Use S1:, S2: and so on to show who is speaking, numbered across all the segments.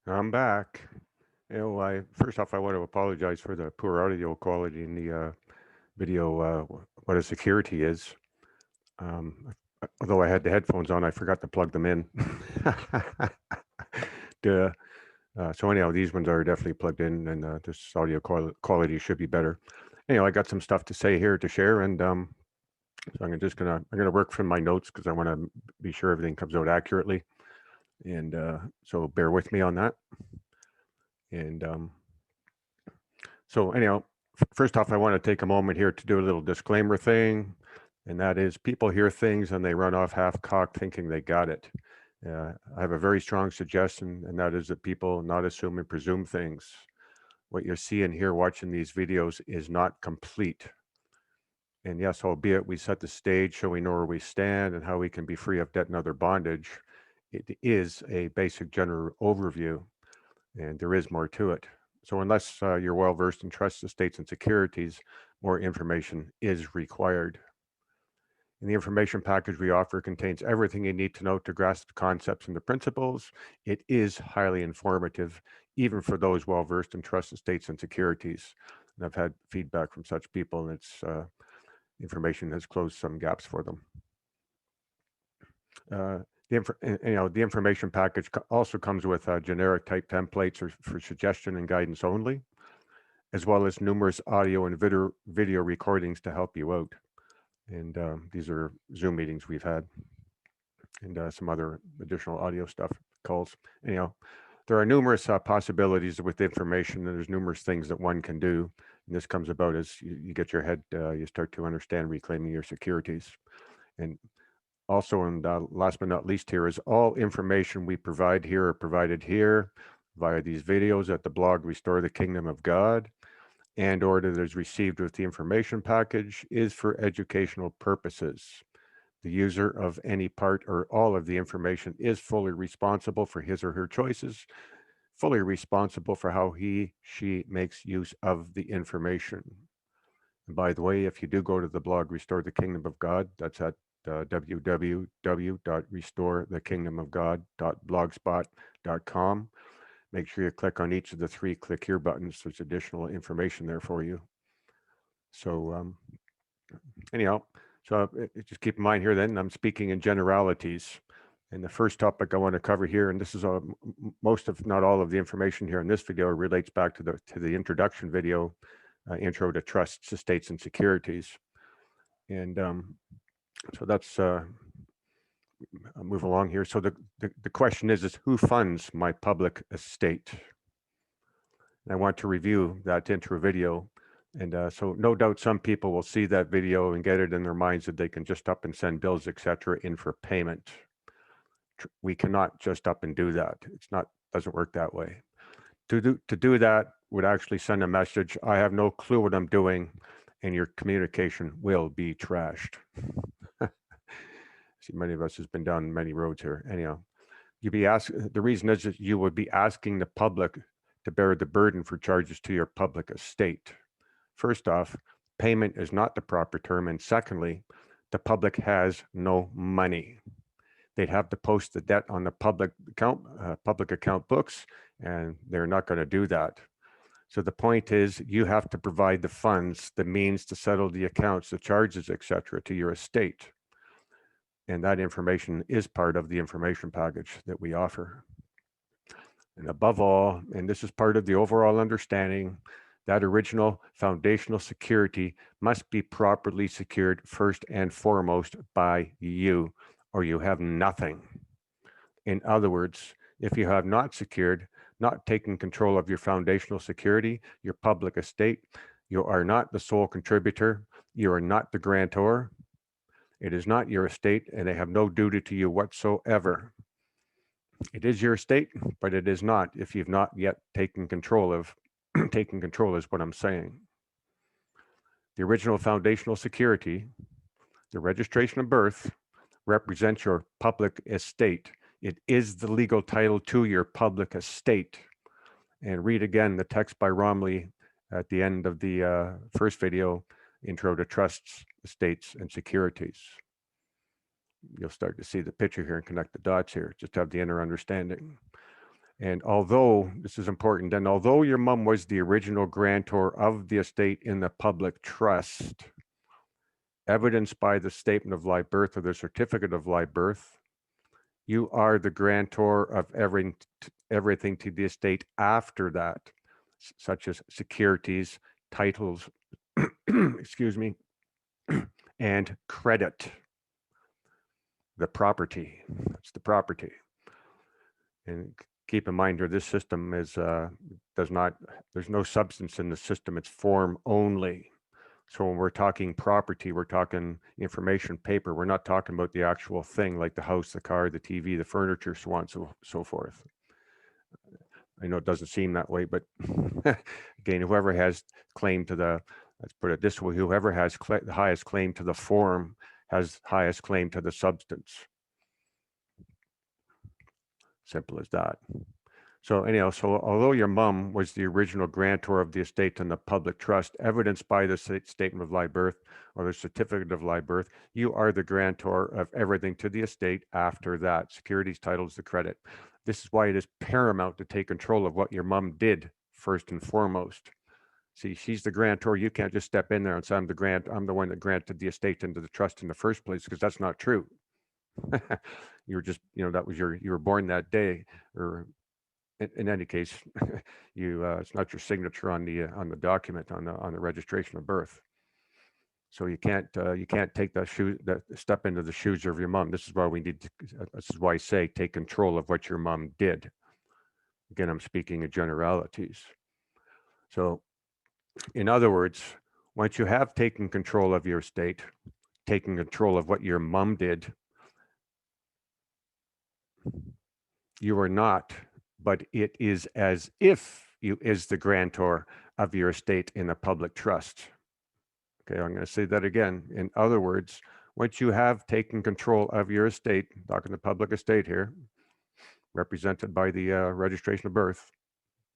S1: I'm back. First off, I want to apologize for the poor audio quality in the video. What a security is. Although I had the headphones on, I forgot to plug them in. Duh. So anyhow, these ones are definitely plugged in, and this audio quality should be better. Anyhow, I got some stuff to say here to share, and so I'm gonna work from my notes because I want to be sure everything comes out accurately, and so bear with me on that. And So anyhow, first off, I want to take a moment here to do a little disclaimer thing, and that is people hear things and they run off half-cocked thinking they got it. I have a very strong suggestion, and that is that people not assume and presume things. What you see and hear watching these videos is not complete. And yes, albeit we set the stage so we know where we stand and how we can be free of debt and other bondage, it is a basic general overview, and there is more to it. So unless you're well versed in trust estates and securities, more information is required. And the information package we offer contains everything you need to know to grasp the concepts and the principles. It is highly informative, even for those well versed in trust estates and securities. And I've had feedback from such people, and it's information has closed some gaps for them. Uh, the information package also comes with generic type templates for suggestion and guidance only, as well as numerous audio and video recordings to help you out. And these are Zoom meetings we've had, and some other additional audio stuff, calls. Anyhow, there are numerous possibilities with information, and there's numerous things that one can do. And this comes about as you get your head, you start to understand reclaiming your securities. And also, and last but not least here, is all information we provide here are provided here via these videos at the blog Restore the Kingdom of God, and or that is received with the information package is for educational purposes. The user of any part or all of the information is fully responsible for his or her choices, fully responsible for how she makes use of the information. And by the way, if you do go to the blog Restore the Kingdom of God, that's at www.restorethekingdomofgod.blogspot.com. Make sure you click on each of the 3 click here buttons. There's additional information there for you. So anyhow, so just keep in mind here then, I'm speaking in generalities. And the first topic I want to cover here, and this is most of, not all of the information here in this video relates back to the introduction video, intro to trusts, estates, and securities. And so that's, I'll move along here. So the question is who funds my public estate? And I want to review that intro video. And so no doubt some people will see that video and get it in their minds that they can just up and send bills, etc., in for payment. We cannot just up and do that. It's not, doesn't work that way. To do that would actually send a message, I have no clue what I'm doing, and your communication will be trashed. See, many of us has been down many roads here. Anyhow, you'd be asked, the reason is that you would be asking the public to bear the burden for charges to your public estate. First off, payment is not the proper term. And secondly, the public has no money. They'd have to post the debt on the public account books, and they're not going to do that. So the point is, you have to provide the funds, the means to settle the accounts, the charges, etc., to your estate. And that information is part of the information package that we offer. And above all, and this is part of the overall understanding, that original foundational security must be properly secured first and foremost by you, or you have nothing. In other words, if you have not secured, not taken control of your foundational security, your public estate, you are not the sole contributor, you are not the grantor, it is not your estate, and they have no duty to you whatsoever. It is your estate, but it is not if you've not yet taken control of, taking control is what I'm saying. The original foundational security, the registration of birth, represents your public estate. It is the legal title to your public estate. And read again the text by Romley at the end of the first video, Intro to Trusts, Estates, and Securities. You'll start to see the picture here and connect the dots here, just to have the inner understanding. And although, this is important, and although your mom was the original grantor of the estate in the public trust, evidenced by the statement of live birth or the certificate of live birth, you are the grantor of everything to the estate after that, such as securities, titles, excuse me, and credit, the property. That's the property. And keep in mind here, this system is there's no substance in the system, it's form only. So when we're talking property, we're talking information paper. We're not talking about the actual thing like the house, the car, the TV, the furniture, so on and so forth. I know it doesn't seem that way, but again, whoever has claim to the, let's put it this way, whoever has the highest claim to the form has highest claim to the substance. Simple as that. So anyhow, so although your mom was the original grantor of the estate in the public trust, evidenced by the statement of live birth or the certificate of live birth, you are the grantor of everything to the estate after that. Securities, titles, the credit. This is why it is paramount to take control of what your mom did first and foremost. See, she's the grantor. You can't just step in there and say, I'm the one that granted the estate into the trust in the first place, because that's not true. You were just, that was you were born that day, or in any case, it's not your signature on the document on the registration of birth. So you can't take that step into the shoes of your mom. This is why this is why I say take control of what your mom did. Again, I'm speaking in generalities. So in other words, once you have taken control of your estate, taking control of what your mom did, you are not, but it is as if you is the grantor of your estate in a public trust. Okay, I'm going to say that again. In other words, once you have taken control of your estate, talking the public estate here, represented by the registration of birth,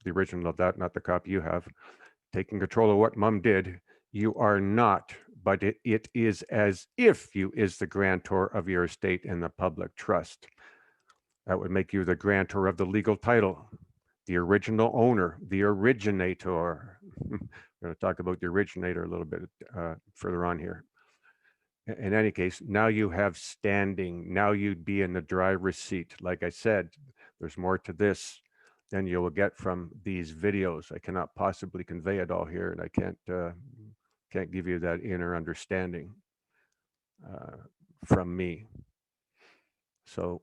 S1: the original of that, not the copy you have, taking control of what mom did, you are not, but it is as if you is the grantor of your estate in the public trust. That would make you the grantor of the legal title, the original owner, the originator. We're going to talk about the originator a little bit further on here. In any case, now you have standing. Now you'd be in the driver's seat. Like I said, there's more to this than you will get from these videos. I cannot possibly convey it all here, and I can't give you that inner understanding from me. So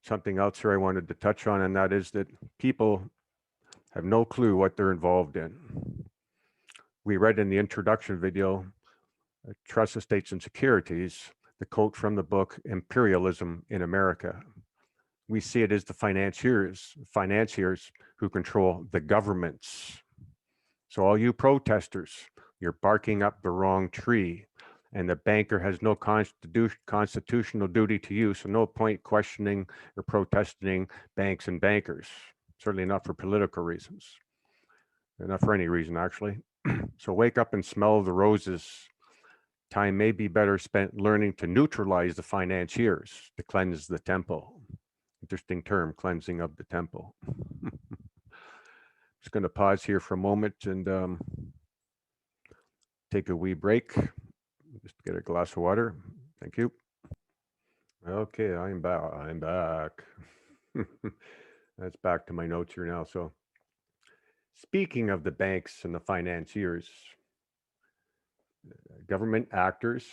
S1: something else here I wanted to touch on, and that is that people have no clue what they're involved in. We read in the introduction video, Trust Estates and Securities, the quote from the book, Imperialism in America. We see it as the financiers who control the governments. So all you protesters, you're barking up the wrong tree, and the banker has no constitutional duty to you, so no point questioning or protesting banks and bankers, certainly not for political reasons, not for any reason actually. So wake up and smell the roses. Time may be better spent learning to neutralize the financiers, to cleanse the temple. Interesting term, cleansing of the temple. Just going to pause here for a moment and take a wee break. Just get a glass of water. Thank you. Okay, I'm back. That's back to my notes here now. So speaking of the banks and the financiers, government actors,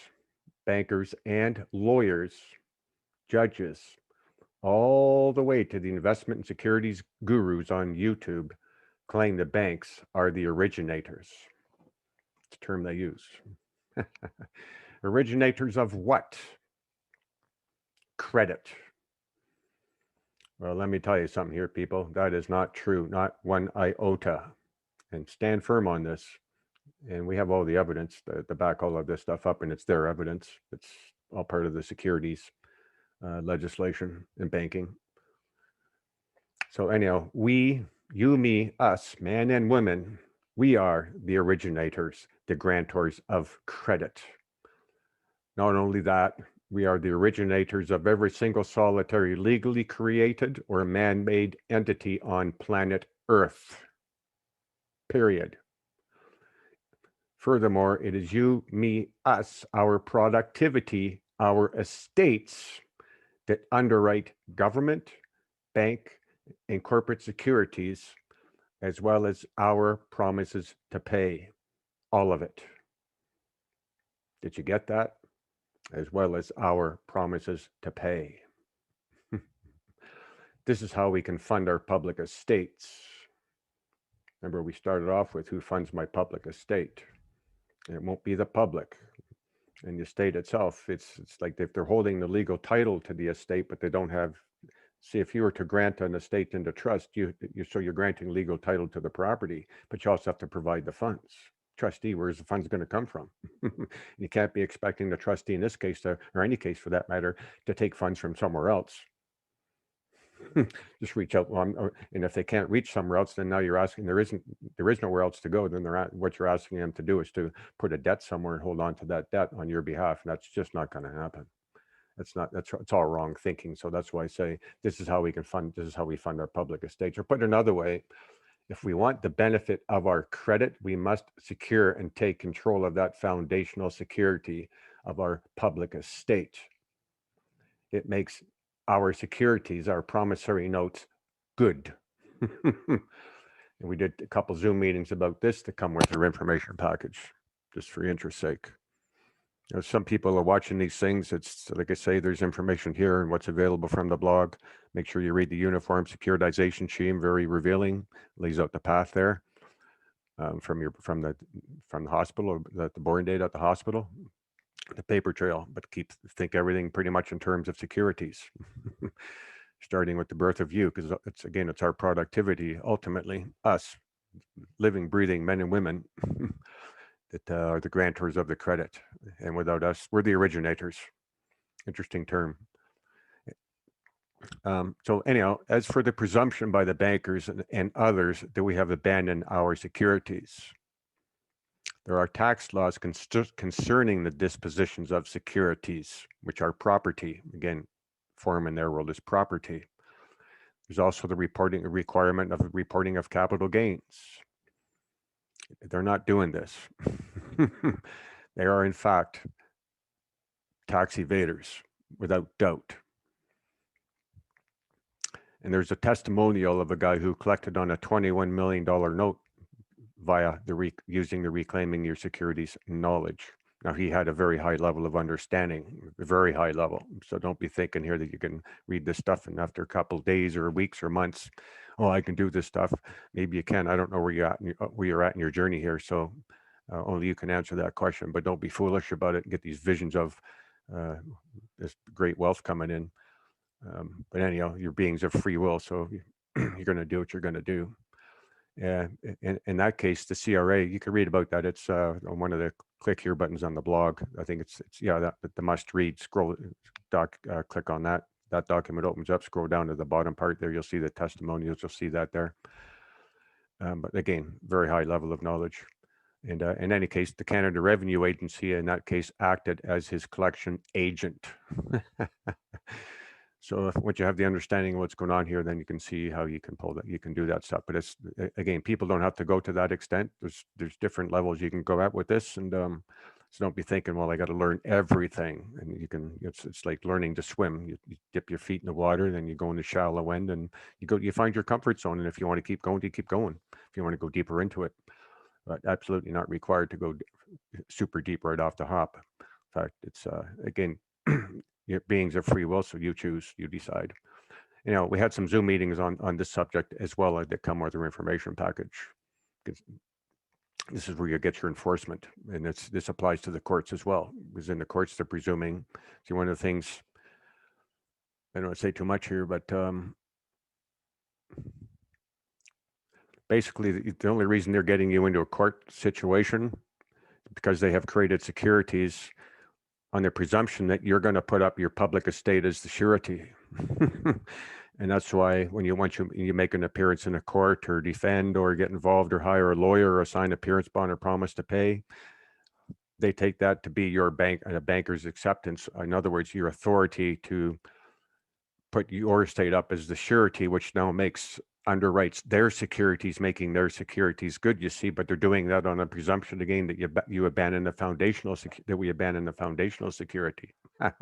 S1: bankers, and lawyers, judges, all the way to the investment and securities gurus on YouTube claim the banks are the originators. It's a term they use. Originators of what? Credit. Well, let me tell you something here, people. That is not true, not one iota. And stand firm on this. And we have all the evidence to back all of this stuff up, and it's their evidence. It's all part of the securities legislation in banking. So anyhow, we, you, me, us, men and women, we are the originators, the grantors of credit. Not only that, We are the originators of every single solitary legally created or man-made entity on planet Earth. Period. Furthermore, it is you, me, us, our productivity, our estates that underwrite government, bank, and corporate securities, as well as our promises to pay. All of it. Did you get that? As well as our promises to pay. This is how we can fund our public estates. Remember, we started off with who funds my public estate. It won't be the public. And the estate itself, it's like if they're holding the legal title to the estate, but they don't have, see, if you were to grant an estate into trust, so you're granting legal title to the property, but you also have to provide the funds. Trustee, where's the funds going to come from? You can't be expecting the trustee in this case, or any case for that matter, to take funds from somewhere else. Just reach out. And if they can't reach somewhere else, then now you're asking, there is nowhere else to go. Then what you're asking them to do is to put a debt somewhere and hold on to that debt on your behalf. And that's just not going to happen. It's all wrong thinking. So that's why I say this is how we fund our public estates. Or put it another way, if we want the benefit of our credit, we must secure and take control of that foundational security of our public estate. It makes our securities, our promissory notes, good. And we did a couple Zoom meetings about this to come with our information package, just for interest's sake. You know, some people are watching these things. It's like I say, there's information here and what's available from the blog. Make sure you read the uniform securitization scheme, very revealing, lays out the path there from the hospital, or the boarding date at the hospital, the paper trail, but think everything pretty much in terms of securities. Starting with the birth of you, because it's our productivity, ultimately, us, living, breathing men and women, that are the grantors of the credit. And without us, we're the originators. Interesting term. So anyhow, as for the presumption by the bankers and others that we have abandoned our securities, there are tax laws concerning the dispositions of securities, which are property. Again, form in their world is property. There's also the requirement of reporting of capital gains. They're not doing this. They are, in fact, tax evaders, without doubt. And there's a testimonial of a guy who collected on a $21 million note via using the reclaiming your securities knowledge. Now, he had a very high level of understanding, a very high level. So don't be thinking here that you can read this stuff and after a couple of days or weeks or months, oh, I can do this stuff. Maybe you can. I don't know where you're at in your journey here. So only you can answer that question, but don't be foolish about it and get these visions of this great wealth coming in. But anyhow, you're beings of free will. So you're going to do what you're going to do. In that case, the CRA, you can read about that. It's on one of the click here buttons on the blog. I think it's the must read. Click on that. That document opens up. Scroll down to the bottom part there. You'll see the testimonials. You'll see that there. But again, very high level of knowledge. And in any case, the Canada Revenue Agency in that case acted as his collection agent. So once you have the understanding of what's going on here, then you can see how you can pull that, you can do that stuff. But it's, again, people don't have to go to that extent. There's different levels you can go at with this. And so don't be thinking, well, I got to learn everything. And you can, it's like learning to swim. You dip your feet in the water, and then you go in the shallow end, and you find your comfort zone. And if you want to keep going, you keep going. If you want to go deeper into it, but absolutely not required to go super deep right off the hop. In fact, it's again, your beings of free will, so you choose, you decide. You know, we had some Zoom meetings on this subject as well that come with our information package. This is where you get your enforcement, and this applies to the courts as well, because in the courts they're presuming. See, one of the things, I don't want to say too much here, but basically the only reason they're getting you into a court situation is because they have created securities on the presumption that you're going to put up your public estate as the surety. And that's why when you make an appearance in a court or defend or get involved or hire a lawyer or sign appearance bond or promise to pay, they take that to be your bank and a banker's acceptance. In other words, your authority to put your estate up as the surety, which now underwrites their securities, making their securities good, you see, but they're doing that on a presumption again that you abandon the foundational that we abandon the foundational security. I'm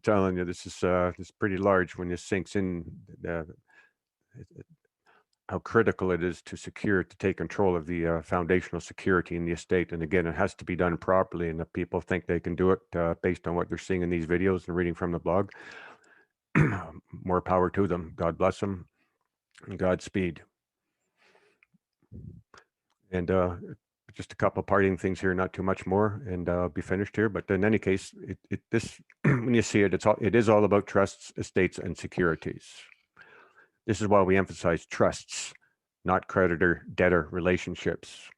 S1: telling you, this is pretty large when this sinks in. How critical it is to take control of the foundational security in the estate. And again, it has to be done properly. And if people think they can do it based on what they're seeing in these videos and reading from the blog, more power to them. God bless them, and Godspeed. And just a couple parting things here, not too much more, and I'll be finished here. But in any case, this when you see it, it is all about trusts, estates, and securities. This is why we emphasize trusts, not creditor-debtor relationships.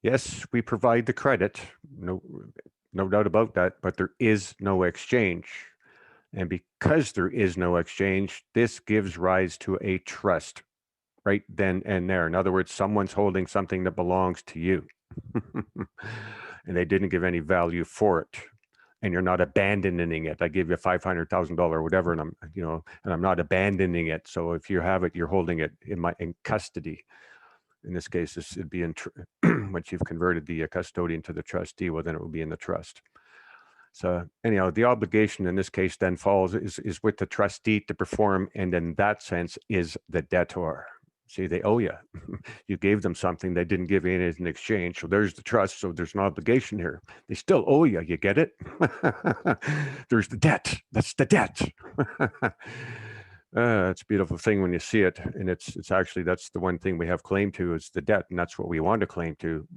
S1: Yes, we provide the credit, no doubt about that, but there is no exchange. And because there is no exchange, this gives rise to a trust right then and there. In other words, someone's holding something that belongs to you and they didn't give any value for it. And you're not abandoning it. I give you $500,000 or whatever, and I'm not abandoning it. So if you have it, you're holding it in custody. In this case, it'd be once you've converted the custodian to the trustee, well, then it will be in the trust. So anyhow, the obligation in this case then falls is with the trustee to perform, and in that sense is the debtor. See, they owe you. You gave them something, they didn't give you anything in exchange. So there's the trust. So there's an obligation here. They still owe you. You get it? There's the debt. That's the debt. It's a beautiful thing when you see it. And it's actually, that's the one thing we have claim to is the debt. And that's what we want to claim to.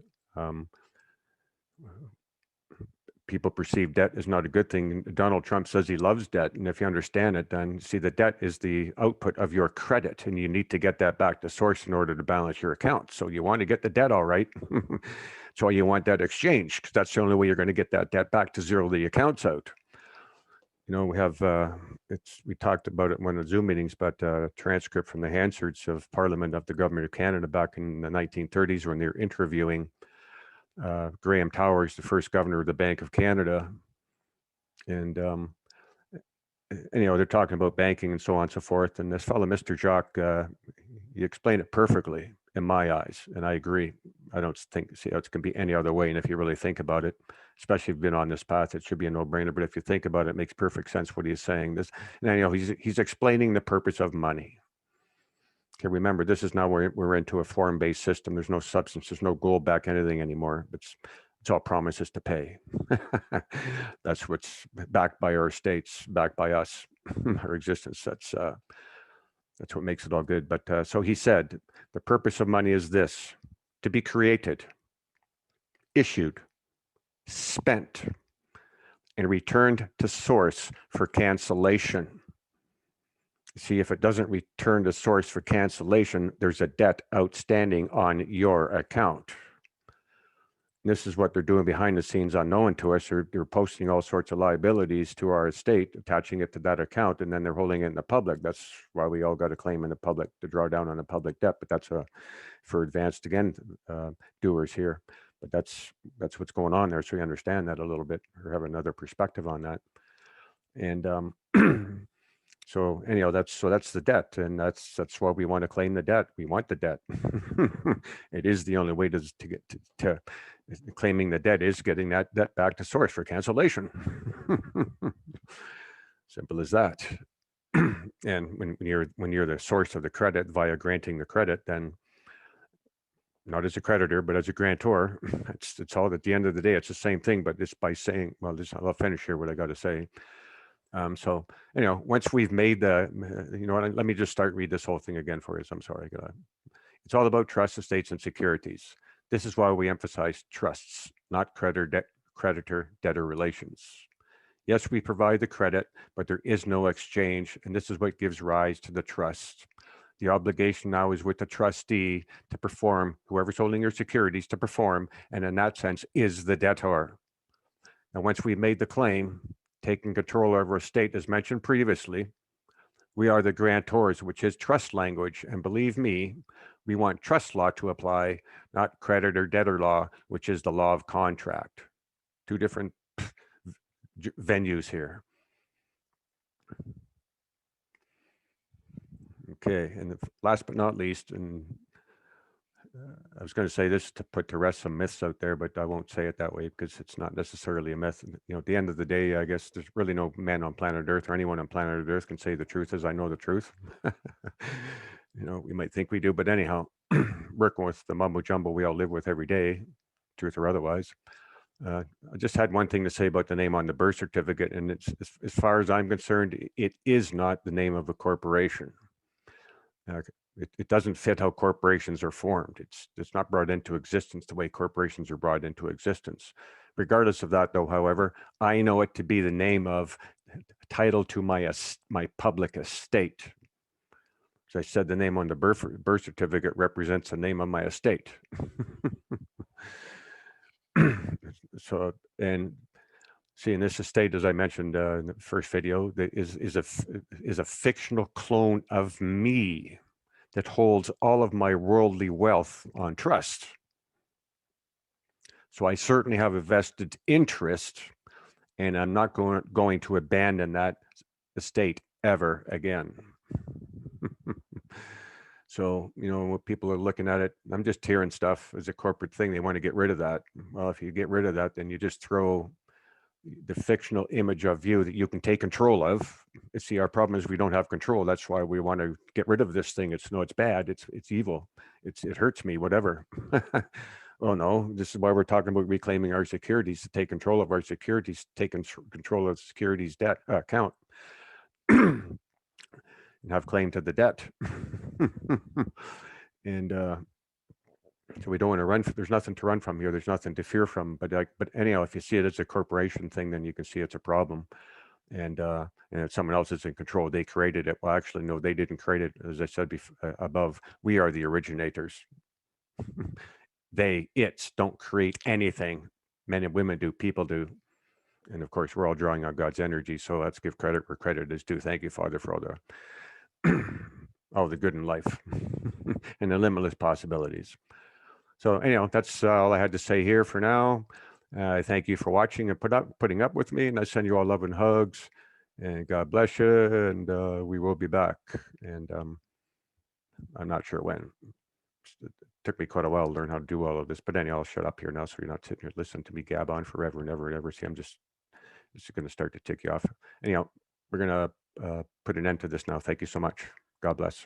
S1: People perceive debt is not a good thing. Donald Trump says he loves debt. And if you understand it, then see the debt is the output of your credit, and you need to get that back to source in order to balance your account. So you want to get the debt all right. That's why you want that exchange, because that's the only way you're going to get that debt back to zero the accounts out. We have, we talked about it in one of the Zoom meetings, but a transcript from the Hansards of Parliament of the Government of Canada back in the 1930s when they were interviewing Graham Towers, the first governor of the Bank of Canada. And, they're talking about banking and so on and so forth. And this fellow, Mr. Jacques, he explained it perfectly in my eyes. And I agree. I don't see how it can be any other way. And if you really think about it, especially if you've been on this path, it should be a no-brainer. But if you think about it, it makes perfect sense what he's saying. He's explaining the purpose of money. Okay, remember, this is now we're into a form-based system. There's no substance, there's no goal back anything anymore. It's all promises to pay. That's what's backed by our estates, backed by us, our existence. That's what makes it all good. But so he said, the purpose of money is this: to be created, issued, spent, and returned to source for cancellation. See, if it doesn't return to source for cancellation, there's a debt outstanding on your account. This is what they're doing behind the scenes unknown to us. They're posting all sorts of liabilities to our estate, attaching it to that account, and then they're holding it in the public. That's why we all got a claim in the public to draw down on the public debt. But that's for advanced, again, doers here. But that's what's going on there. So we understand that a little bit, or have another perspective on that. And so anyhow, that's the debt, and that's why we want to claim the debt. We want the debt. It is the only way to get to claiming the debt is getting that debt back to source for cancellation. Simple as that. And when you're the source of the credit via granting the credit, then not as a creditor, but as a grantor, it's all at the end of the day, it's the same thing, but it's by saying, well, I'll finish here what I got to say. So, once we've made let me just read this whole thing again for you. I'm sorry. It's all about trust, estates, and securities. This is why we emphasize trusts, not creditor-debtor relations. Yes, we provide the credit, but there is no exchange, and this is what gives rise to the trust. The obligation now is with the trustee to perform, whoever's holding your securities to perform, and in that sense is the debtor. Now, once we've made the claim, taking control of our estate, as mentioned previously, we are the grantors, which is trust language. And believe me, We want trust law to apply, not creditor debtor law, which is the law of contract. Two different venues here. Okay, and last but not least, and I was going to say this to put to rest some myths out there, but I won't say it that way because it's not necessarily a myth. At the end of the day, I guess there's really no man on planet Earth or anyone on planet Earth can say the truth as I know the truth. We might think we do, but anyhow, working with the mumbo jumbo we all live with every day, truth or otherwise. I just had one thing to say about the name on the birth certificate, and it's as far as I'm concerned, it is not the name of a corporation. It doesn't fit how corporations are formed. It's not brought into existence the way corporations are brought into existence. Regardless of that, though, however, I know it to be the name of title to my public estate. As I said, the name on the birth certificate represents the name of my estate. So, and see, in this estate, as I mentioned in the first video, is a fictional clone of me that holds all of my worldly wealth on trust. So I certainly have a vested interest, and I'm not going to abandon that estate ever again. So, when people are looking at it, I'm just hearing stuff as a corporate thing. They want to get rid of that. Well, if you get rid of that, then you just throw the fictional image of you that you can take control of. See, our problem is we don't have control. That's why we want to get rid of this thing. It's bad. It's evil. It hurts me, whatever. Oh no, this is why we're talking about reclaiming our securities, to take control of our securities, take control of securities debt account and have claim to the debt. And so we don't want to run. There's nothing to run from here. There's nothing to fear from. But anyhow, if you see it as a corporation thing, then you can see it's a problem. And if someone else is in control, they created it. Well, actually, no, they didn't create it. As I said above, we are the originators. It's don't create anything. Men and women do. People do. And of course, we're all drawing on God's energy. So let's give credit where credit is due. Thank you, Father, for all the good in life and the limitless possibilities. So anyhow, that's all I had to say here for now. I thank you for watching and putting up with me, and I send you all love and hugs, and God bless you, and we will be back. And I'm not sure when. It took me quite a while to learn how to do all of this, but anyhow, I'll shut up here now so you're not sitting here listening to me gab on forever and ever and ever. See, this is going to start to tick you off. Anyhow, we're going to put an end to this now. Thank you so much. God bless.